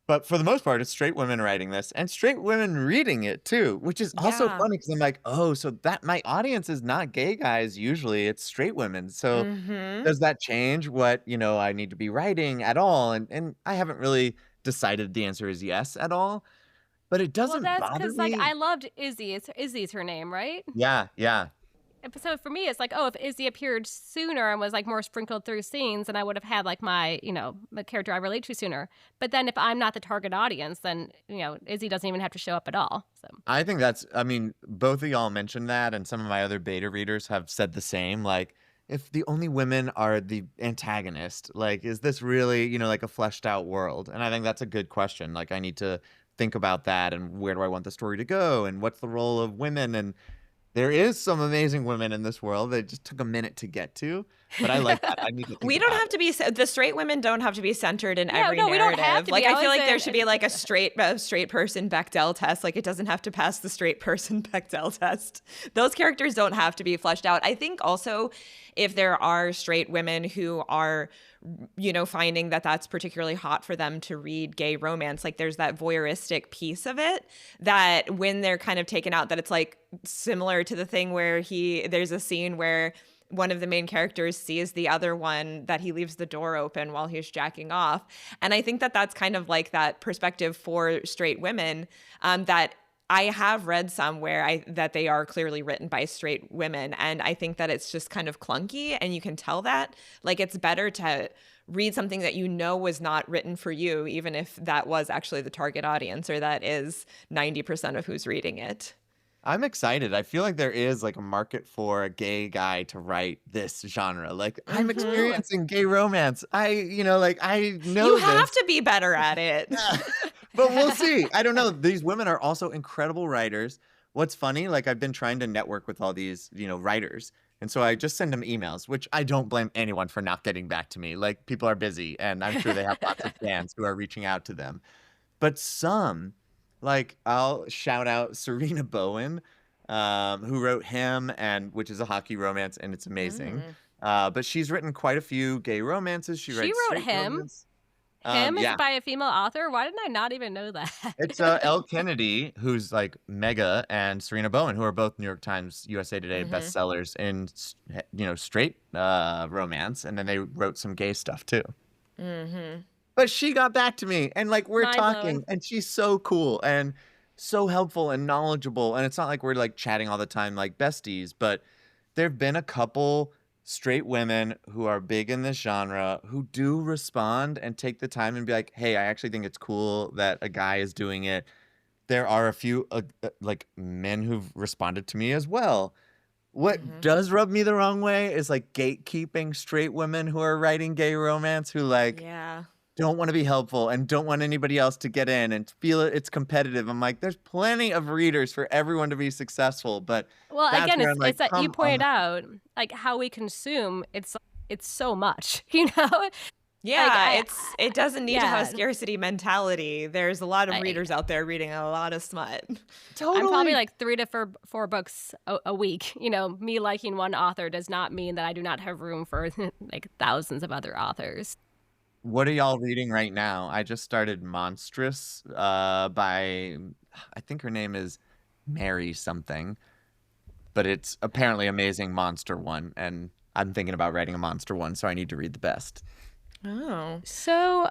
But for the most part, it's straight women writing this and straight women reading it too, which is also Yeah. funny because I'm like, oh, so that my audience is not gay guys usually, it's straight women. So Mm-hmm. does that change what, I need to be writing at all? And I haven't really decided the answer is yes at all, but it Well, doesn't that's bother because like me. I loved Izzy. Izzy's her name, right? Yeah, yeah. So for me, it's like, oh, if Izzy appeared sooner and was like more sprinkled through scenes, then I would have had like my character I relate to sooner. But then if I'm not the target audience, then Izzy doesn't even have to show up at all. So I mean, both of y'all mentioned that, and some of my other beta readers have said the same. Like, if the only women are the antagonist, like, is this really, like a fleshed out world? And I think that's a good question. Like, I need to think about that and where do I want the story to go and what's the role of women? And there is some amazing women in this world that just took a minute to get to, but I like that. I need to think We don't about have to be the straight women don't have to be centered in yeah, every no, we don't have narrative. to Like be. I feel like there should be like a straight person Bechdel test. Like it doesn't have to pass the straight person Bechdel test. Those characters don't have to be fleshed out. I think also if there are straight women who are finding that that's particularly hot for them to read gay romance, like there's that voyeuristic piece of it that when they're kind of taken out, that it's like similar to the thing where there's a scene where one of the main characters sees the other one that he leaves the door open while he's jacking off. And I think that that's kind of like that perspective for straight women that I have read somewhere that they are clearly written by straight women. And I think that it's just kind of clunky and you can tell that. Like it's better to read something that was not written for you, even if that was actually the target audience or that is 90% of who's reading it. I'm excited. I feel like there is like a market for a gay guy to write this genre. Like I'm experiencing gay romance. I know You this. have to be better at it. But we'll see. I don't know. These women are also incredible writers. What's funny, like I've been trying to network with all these, writers. And so I just send them emails, which I don't blame anyone for not getting back to me. Like people are busy and I'm sure they have lots of fans who are reaching out to them. But some, like I'll shout out Serena Bowen. who wrote Him, which is a hockey romance, and it's amazing. But she's written quite a few gay romances. She writes wrote straight Him. romance. Him is Yeah. by a female author. Why didn't I not even know that? It's Elle Kennedy, who's like mega, and Serena Bowen, who are both New York Times, USA Today bestsellers in straight romance, and then they wrote some gay stuff too. But she got back to me, and like we're talking, and she's so cool and so helpful and knowledgeable, and it's not like we're like chatting all the time like besties, but there've been a couple straight women who are big in this genre who do respond and take the time and be like, hey, I actually think it's cool that a guy is doing it. There are a few like men who've responded to me as well. What does rub me the wrong way is like gatekeeping straight women who are writing gay romance who like don't want to be helpful and don't want anybody else to get in and feel it's competitive. I'm like, there's plenty of readers for everyone to be successful, but again, it's like, that you pointed out, like how we consume. It's so much, you know. Yeah, like, it doesn't need to have a scarcity mentality. There's a lot of readers out there reading a lot of smut. Totally. I'm probably like 3 to 4 books a week. You know, me liking one author does not mean that I do not have room for like thousands of other authors. What are y'all reading right now? I just started Monstrous by, I think her name is Mary something, but it's apparently amazing monster one, and I'm thinking about writing a monster one, so I need to read the best. Oh. So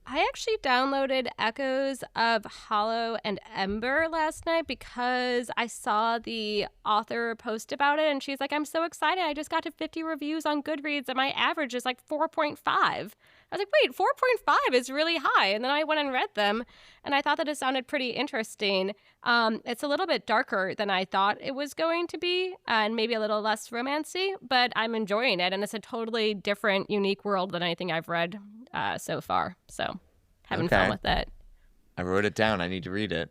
I actually downloaded Echoes of Hollow and Ember last night because I saw the author post about it, and she's like, I'm so excited. I just got to 50 reviews on Goodreads, and my average is like 4.5. I was like, wait, 4.5 is really high. And then I went and read them, and I thought that it sounded pretty interesting. It's a little bit darker than I thought it was going to be, and maybe a little less romancy, but I'm enjoying it. And it's a totally different, unique world than anything I've read so far. So having fun with it. I wrote it down. I need to read it.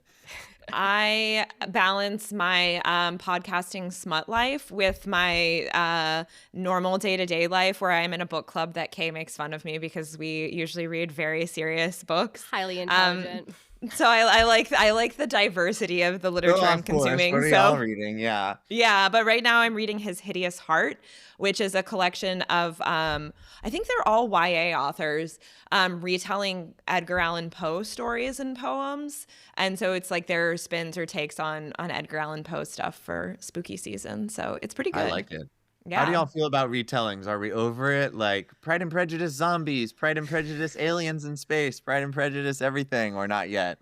I balance my podcasting smut life with my normal day-to-day life where I'm in a book club that Kay makes fun of me because we usually read very serious books. Highly intelligent. So I like the diversity of the literature I'm consuming. What are y'all reading? Yeah. Yeah, but right now I'm reading His Hideous Heart, which is a collection of I think they're all YA authors retelling Edgar Allan Poe stories and poems. And so it's like their spins or takes on Edgar Allan Poe stuff for spooky season. So it's pretty good. I like it. Yeah. How do y'all feel about retellings? Are we over it? Like Pride and Prejudice zombies, Pride and Prejudice aliens in space, Pride and Prejudice everything, or not yet?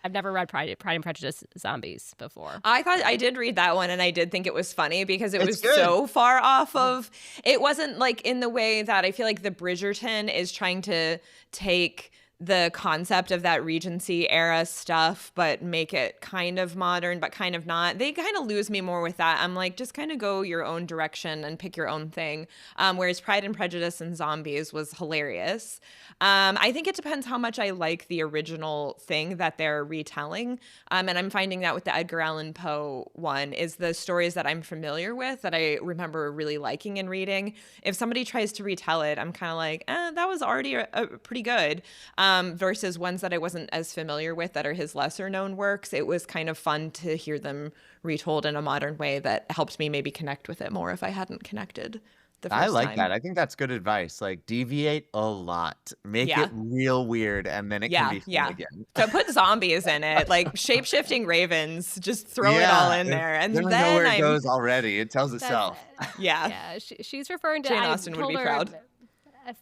I've never read Pride and Prejudice zombies before. I did read that one, and I did think it was funny because it was so far off of, it wasn't like in the way that I feel like the Bridgerton is trying to take the concept of that Regency era stuff, but make it kind of modern, but kind of not. They kind of lose me more with that. I'm like, just kind of go your own direction and pick your own thing. Whereas Pride and Prejudice and Zombies was hilarious. I think it depends how much I like the original thing that they're retelling. And I'm finding that with the Edgar Allan Poe one is the stories that I'm familiar with that I remember really liking and reading. If somebody tries to retell it, I'm kind of like, that was already a pretty good. Versus ones that I wasn't as familiar with that are his lesser known works. It was kind of fun to hear them retold in a modern way that helped me maybe connect with it more if I hadn't connected the first time. I like that. I think that's good advice. Like deviate a lot. Make it real weird and then it can be fun again. So put zombies in it, like shape-shifting ravens, just throw it all in there. And then know where it goes already. It tells itself. Yeah. She's referring to Jane Austen would be proud.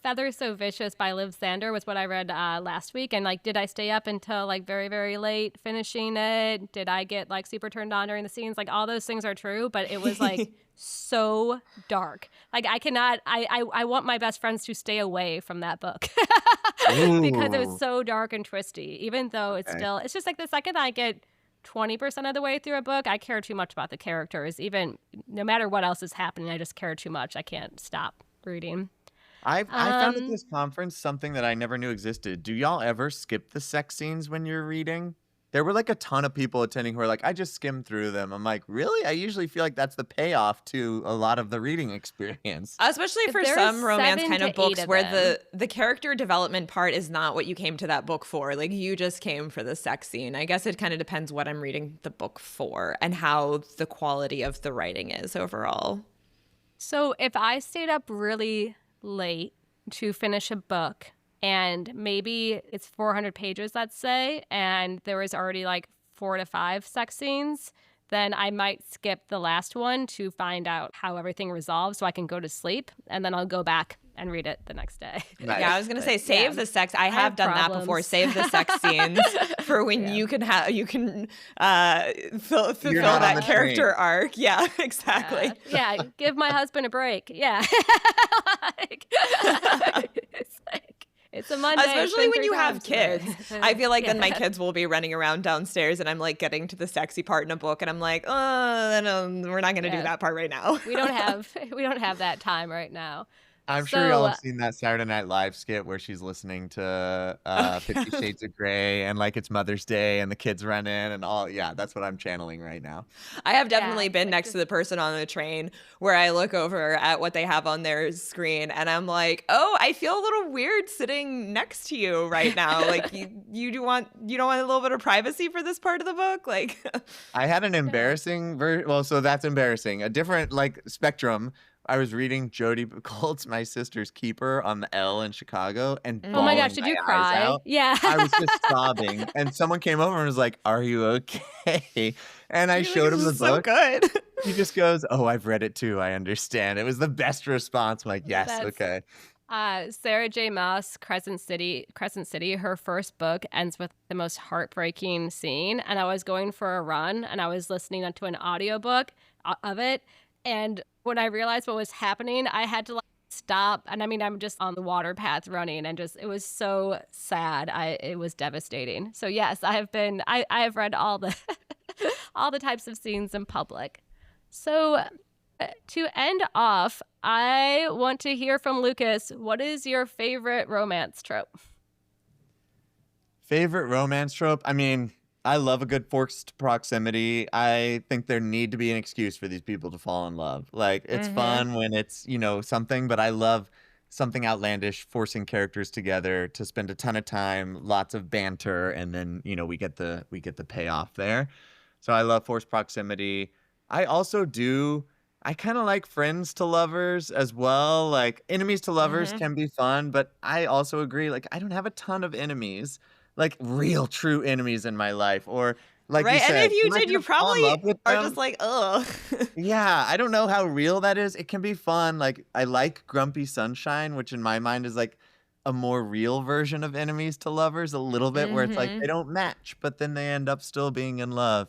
Feather So Vicious by Liv Sander was what I read last week. And like, did I stay up until like very, very late finishing it? Did I get like super turned on during the scenes? Like all those things are true, but it was like so dark. Like I want my best friends to stay away from that book because it was so dark and twisty, even though it's still, it's just like the second I get 20% of the way through a book, I care too much about the characters. Even no matter what else is happening, I just care too much. I can't stop reading. I found at this conference something that I never knew existed. Do y'all ever skip the sex scenes when you're reading? there were like a ton of people attending who were like, I just skimmed through them. I'm like, really? I usually feel like that's the payoff to a lot of the reading experience. Especially for There's some romance 7 kind to of books 8 of where them. the character development part is not what you came to that book for. Like, you just came for the sex scene. I guess it kind of depends what I'm reading the book for and how the quality of the writing is overall. So if I stayed up really late to finish a book and maybe it's 400 pages, let's say, and there was already like 4 to 5 sex scenes, then I might skip the last one to find out how everything resolves so I can go to sleep, and then I'll go back and read it the next day. Nice. Yeah, I was gonna say save the sex. I have have done that before. problems. Save the sex scenes for when you can fulfill You're not on that the character train. arc. Yeah, exactly. Yeah, give my husband a break. Yeah. It's like, it's a Monday. Especially it's been when 3 you have times today. kids. I feel like then my Yeah. kids will be running around downstairs and I'm like getting to the sexy part in a book and I'm like, oh, no, we're not going to do Yeah. that part right now. We don't have that time right now. I'm sure y'all So, have seen that Saturday Night Live skit where she's listening to 50 Shades of Grey and like it's Mother's Day and the kids run in and all. Yeah, that's what I'm channeling right now. I have definitely Yeah, been like next to the person on the train where I look over at what they have on their screen and I'm like, oh, I feel a little weird sitting next to you right now. Like you don't want a little bit of privacy for this part of the book? Like I had an embarrassing well, so that's embarrassing. A different like spectrum. I was reading Jodi Picoult's My Sister's Keeper on the L in Chicago and oh my gosh, bawling did my you eyes cry? out. Yeah. I was just sobbing, and someone came over and was like, "Are you okay?" And I you're like, showed him this the is so book. good. He just goes, "Oh, I've read it too. I understand." It was the best response. I'm like, "Yes, That's- okay." Sarah J. Maas, Crescent City, her first book ends with the most heartbreaking scene. And I was going for a run and I was listening to an audiobook of it. And when I realized what was happening, I had to like stop. And I mean, I'm just on the water path running and just, it was so sad. It was devastating. So yes, I have read all the, all the types of scenes in public. So to end off, I want to hear from Lukas. What is your favorite romance trope? Favorite romance trope? I mean, I love a good forced proximity. I think there need to be an excuse for these people to fall in love. Like, it's fun when it's, something, but I love something outlandish, forcing characters together to spend a ton of time, lots of banter, and then, we get the payoff there. So I love forced proximity. I kind of like friends to lovers as well. Like, enemies to lovers can be fun, but I also agree, like, I don't have a ton of enemies, like real true enemies in my life. Or like you Right. said, And if you am I did, you gonna fall in probably love with are them? just like, ugh. Yeah, I don't know how real that is. It can be fun. Like, I like Grumpy Sunshine, which in my mind is like a more real version of enemies to lovers a little bit, where it's like they don't match, but then they end up still being in love.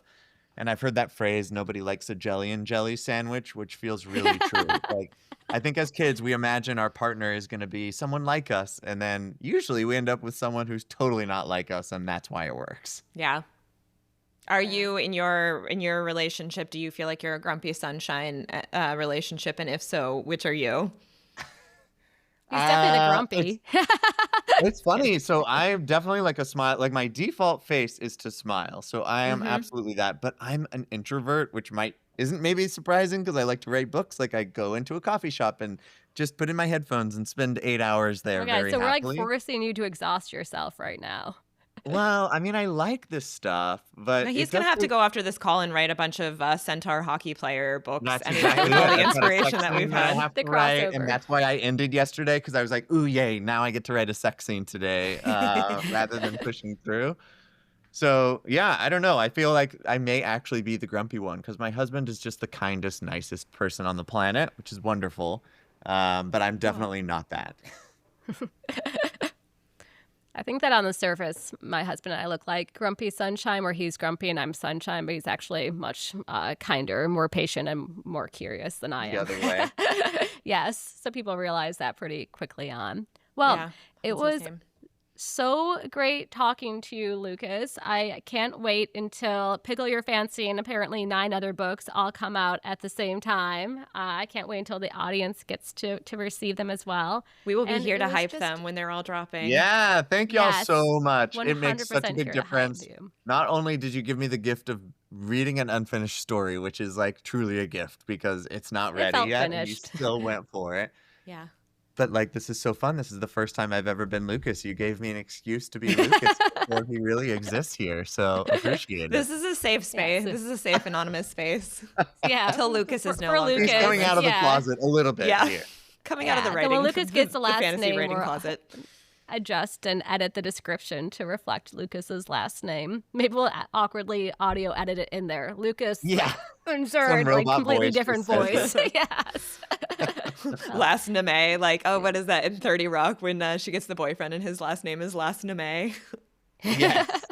And I've heard that phrase, nobody likes a jelly and jelly sandwich, which feels really true. Like, I think as kids, we imagine our partner is going to be someone like us. And then usually we end up with someone who's totally not like us. And that's why it works. Yeah. Are you in your relationship? Do you feel like you're a grumpy sunshine relationship? And if so, which are you? He's definitely the Uh, grumpy. It's funny. So I'm definitely like a smile. Like, my default face is to smile. So I am absolutely that. But I'm an introvert, which isn't maybe surprising because I like to write books. Like, I go into a coffee shop and just put in my headphones and spend 8 hours there Okay, very so we're like happily. forcing you to exhaust yourself right now. Well, I mean, I like this stuff, but Now, it he's going to does have to take- go after this call and write a bunch of Centaur hockey player books. That's Anyway, exactly with all it. the That's what a inspiration sex that we've scene I had. have The to write, crossover. and that's why I ended yesterday, because I was like, ooh, yay, now I get to write a sex scene today, rather than pushing through. So, yeah, I don't know. I feel like I may actually be the grumpy one, because my husband is just the kindest, nicest person on the planet, which is wonderful. But I'm definitely not that. I think that on the surface, my husband and I look like grumpy sunshine, where he's grumpy and I'm sunshine, but he's actually much kinder, more patient, and more curious than I The am. other way. Yes, so people realize that pretty quickly on. Well, Yeah, it it's the was same. so great talking to you, Lucas. I can't wait until Pickle Your Fancy and apparently 9 other books all come out at the same time. I can't wait until the audience gets to receive them as well. We will be here to hype them when they're all dropping. Yeah, thank y'all so much. It makes such a 100% big here to hype difference. you. Not only did you give me the gift of reading an unfinished story, which is like truly a gift because it's not It ready felt yet, and you finished. still went for it. Yeah. But like, this is so fun. This is the first time I've ever been Lucas. You gave me an excuse to be Lucas before he really exists here. So appreciate it. This is a safe space. Yes. This is a safe anonymous space. Yeah. Until Lucas is no for longer. Lucas, He's coming out of the closet a little bit here. Coming out of the So writing. when Lucas gets the last fantasy name, writing we'll closet. adjust and edit the description to reflect Lucas's last name. Maybe we'll awkwardly audio edit it in there. Lucas. Yeah. Insert Some like robot completely voice different just voice. Yes. Last name, like, oh, what is that in 30 Rock when she gets the boyfriend and his last name is Last name? Yes.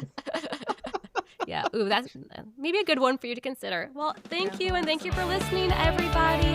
Yeah. Ooh, that's maybe a good one for you to consider. Well, thank you, and thank you for listening, everybody.